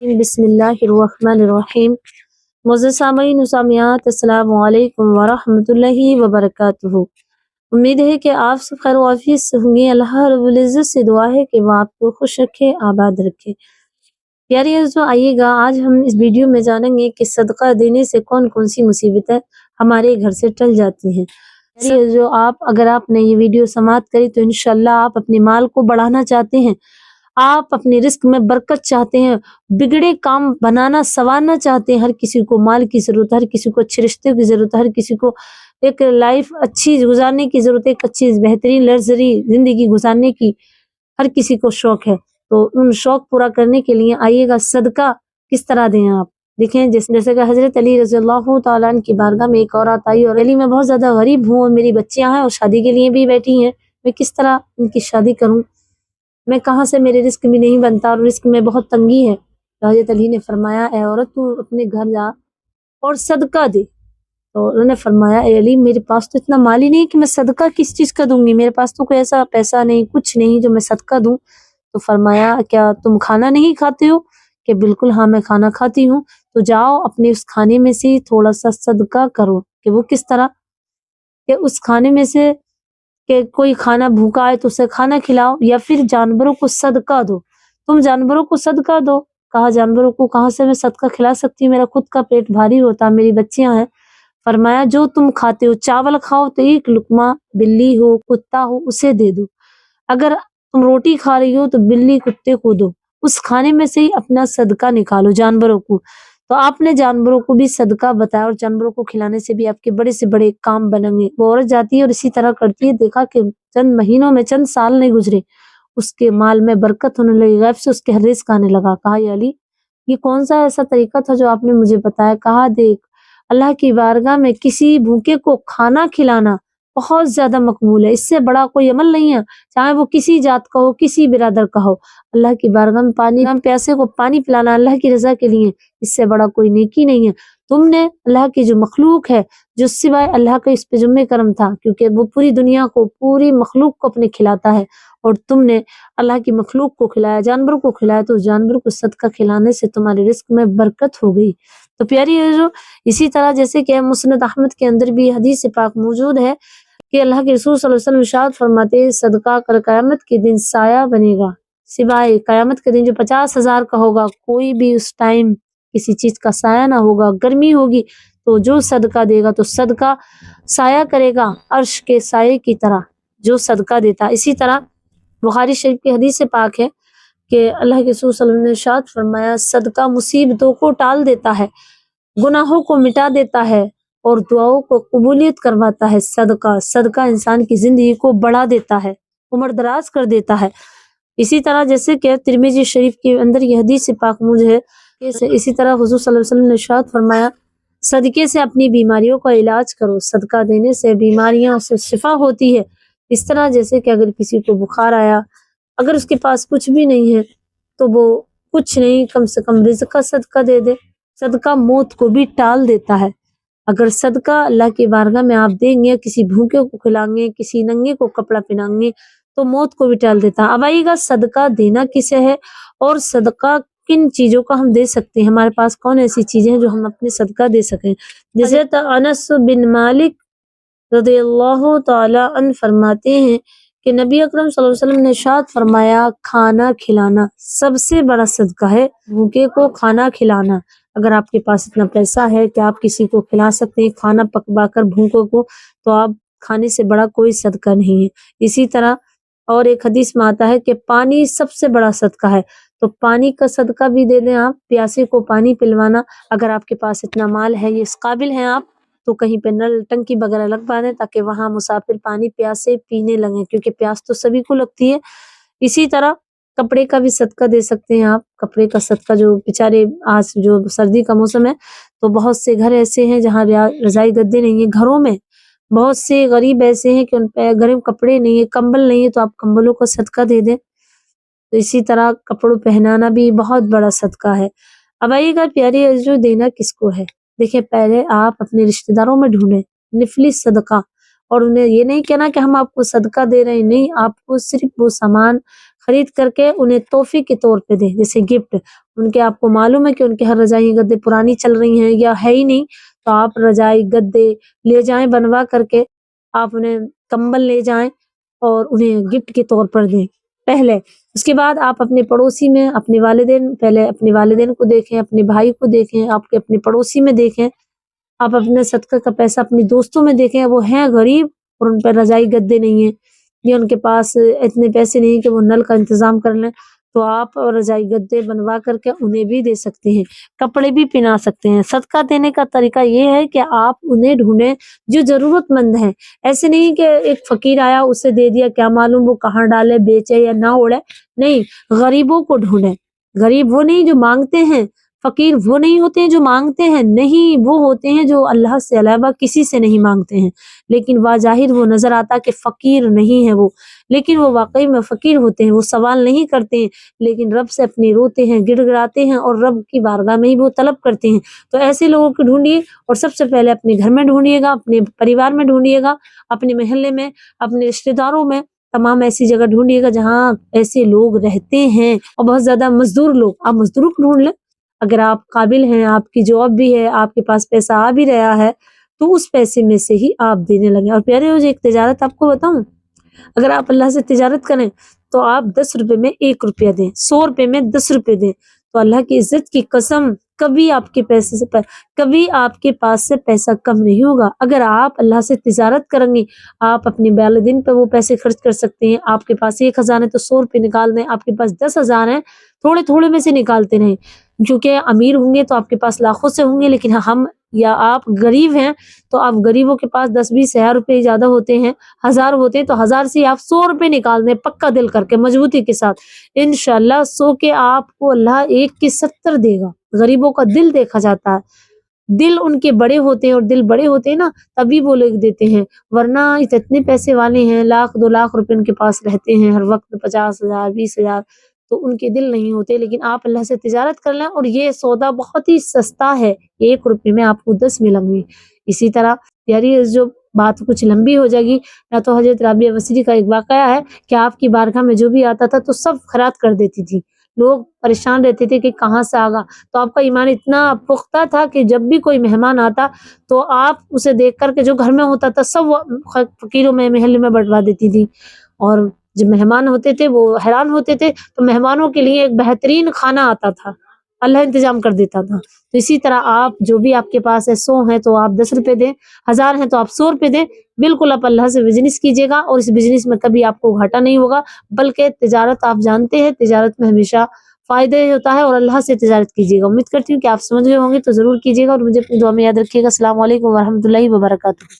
بسم اللہ الرحمن الرحیم۔ معزز سامعین و سامعات، السلام علیکم ورحمۃ اللہ وبرکاتہ۔ امید ہے کہ آپ سب خیر و عافیت سے ہوں گے۔ اللہ رب العزت سے دعا ہے کہ وہ آپ کو خوش رکھے، آباد رکھے۔ پیاری عزیزو، آئیے گا آج ہم اس ویڈیو میں جانیں گے کہ صدقہ دینے سے کون کون سی مصیبتیں ہمارے گھر سے ٹل جاتی ہیں۔ پیاری عزیزو، اگر آپ نے یہ ویڈیو سماعت کری تو انشاءاللہ آپ اپنے مال کو بڑھانا چاہتے ہیں، آپ اپنے رزق میں برکت چاہتے ہیں، بگڑے کام بنانا سنوارنا چاہتے ہیں۔ ہر کسی کو مال کی ضرورت ہے، ہر کسی کو اچھے رشتے کی ضرورت ہے، ہر کسی کو ایک لائف اچھی گزارنے کی ضرورت ہے، ایک اچھی بہترین لگژری زندگی گزارنے کی ہر کسی کو شوق ہے۔ تو ان شوق پورا کرنے کے لیے آئیے گا صدقہ کس طرح دیں آپ دیکھیں۔ جیسے کہ حضرت علی رضی اللہ تعالیٰ عنہ کی بارگاہ میں ایک عورت آئی اور علی میں بہت زیادہ غریب ہوں اور میری بچیاں ہیں اور شادی کے لیے بھی بیٹھی ہیں، میں کس طرح ان کی شادی کروں، میں کہاں سے، میرے رزق بھی نہیں بنتا اور رزق میں بہت تنگی ہے۔ تو حضرت علی نے فرمایا، اے عورت، تو اپنے گھر جا اور صدقہ دے۔ تو انہوں نے فرمایا، اے علی، میرے پاس تو اتنا مال ہی نہیں کہ میں صدقہ کس چیز کا دوں گی، میرے پاس تو کوئی ایسا پیسہ نہیں، کچھ نہیں جو میں صدقہ دوں۔ تو فرمایا، کیا تم کھانا نہیں کھاتے ہو؟ کہ بالکل ہاں، میں کھانا کھاتی ہوں۔ تو جاؤ اپنے اس کھانے میں سے تھوڑا سا صدقہ کرو۔ کہ وہ کس طرح؟ کہ اس کھانے میں سے کہ کوئی کھانا بھوکا ہے تو اسے کھانا کھلاؤ، یا پھر جانوروں کو صدقہ دو، تم جانوروں کو صدقہ دو۔ کہا، جانوروں کو کہاں سے میں صدقہ کھلا سکتی ہوں، میرا خود کا پیٹ بھاری ہوتا، میری بچیاں ہیں۔ فرمایا، جو تم کھاتے ہو، چاول کھاؤ تو ایک لقمہ بلی ہو، کتا ہو، اسے دے دو۔ اگر تم روٹی کھا رہی ہو تو بلی کتے کو دو، اس کھانے میں سے ہی اپنا صدقہ نکالو جانوروں کو۔ تو آپ نے جانوروں کو بھی صدقہ بتایا، اور جانوروں کو کھلانے سے بھی آپ کے بڑے سے بڑے کام بنیں گے۔ وہ عورت جاتی ہے اور اسی طرح کرتی ہے، دیکھا کہ چند مہینوں میں، چند سال نہیں گزرے، اس کے مال میں برکت ہونے لگی، غیب سے اس کے رزق آنے لگا۔ کہا، یا علی، یہ کون سا ایسا طریقہ تھا جو آپ نے مجھے بتایا؟ کہا، دیکھ، اللہ کی بارگاہ میں کسی بھوکے کو کھانا کھلانا بہت زیادہ مقبول ہے، اس سے بڑا کوئی عمل نہیں ہے، چاہے وہ کسی ذات کا ہو، کسی برادر کا ہو۔ اللہ کی بارگاہ میں پانی، پیاسے کو پانی پلانا اللہ کی رضا کے لیے، اس سے بڑا کوئی نیکی نہیں ہے۔ تم نے اللہ کی جو مخلوق ہے، جو سوائے اللہ کا اس پہ ذمہ کرم تھا، کیونکہ وہ پوری دنیا کو، پوری مخلوق کو اپنے کھلاتا ہے، اور تم نے اللہ کی مخلوق کو کھلایا، جانوروں کو کھلایا، تو جانوروں کو صدقہ کھلانے سے تمہارے رزق میں برکت ہو گئی۔ تو پیاری ہے جو اسی طرح جیسے کہ مسند احمد کے اندر بھی حدیث پاک موجود ہے کہ اللہ کے رسول صلی اللہ علیہ وسلم ارشاد فرماتے ہیں، صدقہ کل قیامت کے دن سایہ بنے گا، سوائے قیامت کے دن جو 50,000 کا ہوگا، کوئی بھی اس ٹائم کسی چیز کا سایہ نہ ہوگا، گرمی ہوگی، تو جو صدقہ دے گا تو صدقہ سایہ کرے گا، عرش کے سائے کی طرح جو صدقہ دیتا۔ اسی طرح بخاری شریف کی حدیث پاک ہے کہ اللہ کے رسول صلی اللہ علیہ وسلم نے ارشاد فرمایا، صدقہ مصیبتوں کو ٹال دیتا ہے، گناہوں کو مٹا دیتا ہے، اور دعاؤں کو قبولیت کرواتا ہے۔ صدقہ انسان کی زندگی کو بڑھا دیتا ہے، عمر دراز کر دیتا ہے۔ اسی طرح جیسے کہ ترمذی شریف کے اندر یہ حدیث پاک موجود ہے، اسی طرح حضور صلی اللہ علیہ وسلم نے ارشاد فرمایا، صدقے سے اپنی بیماریوں کا علاج کرو، صدقہ دینے سے بیماریاں سے شفا ہوتی ہے۔ اس طرح جیسے کہ اگر کسی کو بخار آیا، اگر اس کے پاس کچھ بھی نہیں ہے تو وہ کچھ نہیں، کم سے کم رزق کا صدقہ دے دے، صدقہ موت کو بھی ٹال دیتا ہے۔ اگر صدقہ اللہ کی بارگاہ میں آپ دیں گے، کسی بھوکے کو کھلائیں گے، کسی ننگے کو کپڑا پہنائیں گے، تو موت کو بھی ٹال دیتا ہے۔ اب آئیے گا صدقہ دینا کسے ہے، اور صدقہ کن چیزوں کا ہم دے سکتے ہیں، ہمارے پاس کون ایسی چیزیں ہیں جو ہم اپنے صدقہ دے سکیں۔ جیسے انس بن مالک رضی اللہ تعالی عنہ فرماتے ہیں کہ نبی اکرم صلی اللہ علیہ وسلم نے ارشاد فرمایا، کھانا کھلانا سب سے بڑا صدقہ ہے، بھوکے کو کھانا کھلانا۔ اگر آپ کے پاس اتنا پیسہ ہے کہ آپ کسی کو کھلا سکتے ہیں کھانا پکوا کر بھوکوں کو، تو آپ کھانے سے بڑا کوئی صدقہ نہیں ہے۔ اسی طرح اور ایک حدیث میں آتا ہے کہ پانی سب سے بڑا صدقہ ہے، تو پانی کا صدقہ بھی دے دیں آپ، پیاسے کو پانی پلوانا۔ اگر آپ کے پاس اتنا مال ہے، یہ اس قابل ہیں آپ، تو کہیں پہ نل ٹنکی وغیرہ لگوا دیں تاکہ وہاں مسافر پانی پیاسے پینے لگیں، کیونکہ پیاس تو سبھی کو لگتی ہے۔ اسی طرح کپڑے کا بھی صدقہ دے سکتے ہیں آپ، کپڑے کا صدقہ، جو بیچارے آج جو سردی کا موسم ہے تو بہت سے گھر ایسے ہیں جہاں رضائی گدے نہیں ہیں، گھروں میں بہت سے غریب ایسے ہیں کہ ان پہ گھر میں کپڑے نہیں ہیں، کمبل نہیں ہے، تو آپ کمبلوں کا صدقہ دے دیں۔ تو اسی طرح کپڑوں پہنانا بھی بہت بڑا صدقہ ہے۔ اب آئیے گا پیاری عزیزو، دینا کس کو ہے؟ دیکھیں، پہلے آپ اپنے رشتہ داروں میں ڈھونڈیں نفلی صدقہ، اور انہیں یہ نہیں کہنا کہ ہم آپ کو صدقہ دے رہے ہیں، نہیں، آپ کو صرف وہ سامان خرید کر کے انہیں تحفے کے طور پہ دیں، جیسے گفٹ۔ ان کے آپ کو معلوم ہے کہ ان کے ہر رضائی گدے پرانی چل رہی ہیں یا ہے ہی نہیں، تو آپ رضائی گدے لے جائیں بنوا کر کے، آپ انہیں کمبل لے جائیں اور انہیں گفٹ کے طور پر دیں پہلے۔ اس کے بعد آپ اپنے پڑوسی میں اپنے والدین، پہلے اپنے والدین کو دیکھیں، اپنے بھائی کو دیکھیں، آپ کے اپنے پڑوسی میں دیکھیں، آپ اپنے صدقہ کا پیسہ اپنے دوستوں میں دیکھیں، وہ ہیں غریب اور ان پر رضائی گدے نہیں ہیں یا ان کے پاس اتنے پیسے نہیں کہ وہ نل کا انتظام کر لیں، تو آپ رضائی گدے بنوا کر کے انہیں بھی دے سکتے ہیں، کپڑے بھی پہنا سکتے ہیں۔ صدقہ دینے کا طریقہ یہ ہے کہ آپ انہیں ڈھونڈیں جو ضرورت مند ہیں، ایسے نہیں کہ ایک فقیر آیا اسے دے دیا، کیا معلوم وہ کہاں ڈالے، بیچے یا نہ اڑے، نہیں، غریبوں کو ڈھونڈیں۔ غریب وہ نہیں جو مانگتے ہیں، فقیر وہ نہیں ہوتے ہیں جو مانگتے ہیں، نہیں، وہ ہوتے ہیں جو اللہ سے علاوہ کسی سے نہیں مانگتے ہیں، لیکن واظاہر وہ نظر آتا کہ فقیر نہیں ہے وہ، لیکن وہ واقعی میں فقیر ہوتے ہیں، وہ سوال نہیں کرتے ہیں لیکن رب سے اپنے روتے ہیں، گڑ گڑاتے ہیں اور رب کی بارگاہ میں ہی وہ طلب کرتے ہیں۔ تو ایسے لوگوں کو ڈھونڈیے اور سب سے پہلے اپنے گھر میں ڈھونڈیے گا، اپنے پریوار میں ڈھونڈیے گا، اپنے محلے میں، اپنے رشتہ داروں میں، تمام ایسی جگہ ڈھونڈیے گا جہاں ایسے لوگ رہتے ہیں، اور بہت زیادہ مزدور لوگ، آپ مزدوروں کو ڈھونڈ لیں، اگر آپ قابل ہیں، آپ کی جاب بھی ہے، آپ کے پاس پیسہ آ بھی رہا ہے، تو اس پیسے میں سے ہی آپ دینے لگیں۔ اور پیارے ہو، ایک تجارت آپ کو بتاؤں، اگر آپ اللہ سے تجارت کریں تو آپ 10 روپے میں 1 روپیہ دیں، 100 روپے میں 10 روپے دیں، تو اللہ کی عزت کی قسم کبھی آپ کے پیسے سے کبھی آپ کے پاس سے پیسہ کم نہیں ہوگا۔ اگر آپ اللہ سے تجارت کریں گے، آپ اپنے والدین پہ وہ پیسے خرچ کر سکتے ہیں۔ آپ کے پاس 1000 ہے تو 100 روپے نکال دیں، آپ کے پاس 10,000 ہیں، تھوڑے تھوڑے میں سے نکالتے رہیں، کیونکہ امیر ہوں گے تو آپ کے پاس لاکھوں سے ہوں گے، لیکن ہم یا آپ غریب ہیں تو آپ غریبوں کے پاس 10-20 ہزار روپے زیادہ ہوتے ہیں، 1000 ہوتے ہیں، تو 1000 سے آپ 100 روپے نکال دیں، پکا دل کر کے، مضبوطی کے ساتھ، انشاءاللہ 100 کے آپ کو اللہ 1 کے 70 دے گا۔ غریبوں کا دل دیکھا جاتا ہے، دل ان کے بڑے ہوتے ہیں، اور دل بڑے ہوتے ہیں نا تبھی وہ لوگ دیتے ہیں، ورنہ اتنے پیسے والے ہیں، 1,00,000-2,00,000 روپے ان کے پاس رہتے ہیں ہر وقت، 50,000 20,000، تو ان کے دل نہیں ہوتے۔ لیکن آپ اللہ سے تجارت کر لیں، اور یہ سودا بہت ہی سستا ہے، 1 روپے میں آپ کو 10 ملیں گے۔ اسی طرح پیاری جو بات کچھ لمبی ہو جائے گی، یا تو حضرت رابعہ بصری کا ایک واقعہ ہے کہ آپ کی بارگاہ میں جو بھی آتا تھا تو سب خیرات کر دیتی تھی، لوگ پریشان رہتے تھے کہ کہاں سے آگا، تو آپ کا ایمان اتنا پختہ تھا کہ جب بھی کوئی مہمان آتا تو آپ اسے دیکھ کر کے جو گھر میں ہوتا تھا سب فقیروں میں محلے میں بٹوا دیتی تھی، اور جب مہمان ہوتے تھے وہ حیران ہوتے تھے، تو مہمانوں کے لیے ایک بہترین کھانا آتا تھا، اللہ انتظام کر دیتا تھا۔ تو اسی طرح آپ جو بھی آپ کے پاس ہے، 100 ہیں تو آپ 10 روپے دیں، 1000 ہیں تو آپ 100 روپے دیں، بالکل آپ اللہ سے بزنس کیجیے گا، اور اس بزنس میں کبھی آپ کو گھاٹا نہیں ہوگا، بلکہ تجارت آپ جانتے ہیں، تجارت میں ہمیشہ فائدہ ہی ہوتا ہے، اور اللہ سے تجارت کیجیے گا۔ امید کرتی ہوں کہ آپ سمجھ گئے ہوں گے، تو ضرور کیجیے گا، اور مجھے اپنی دعا میں یاد رکھیے گا۔ السلام علیکم ورحمۃ اللہ وبرکاتہ۔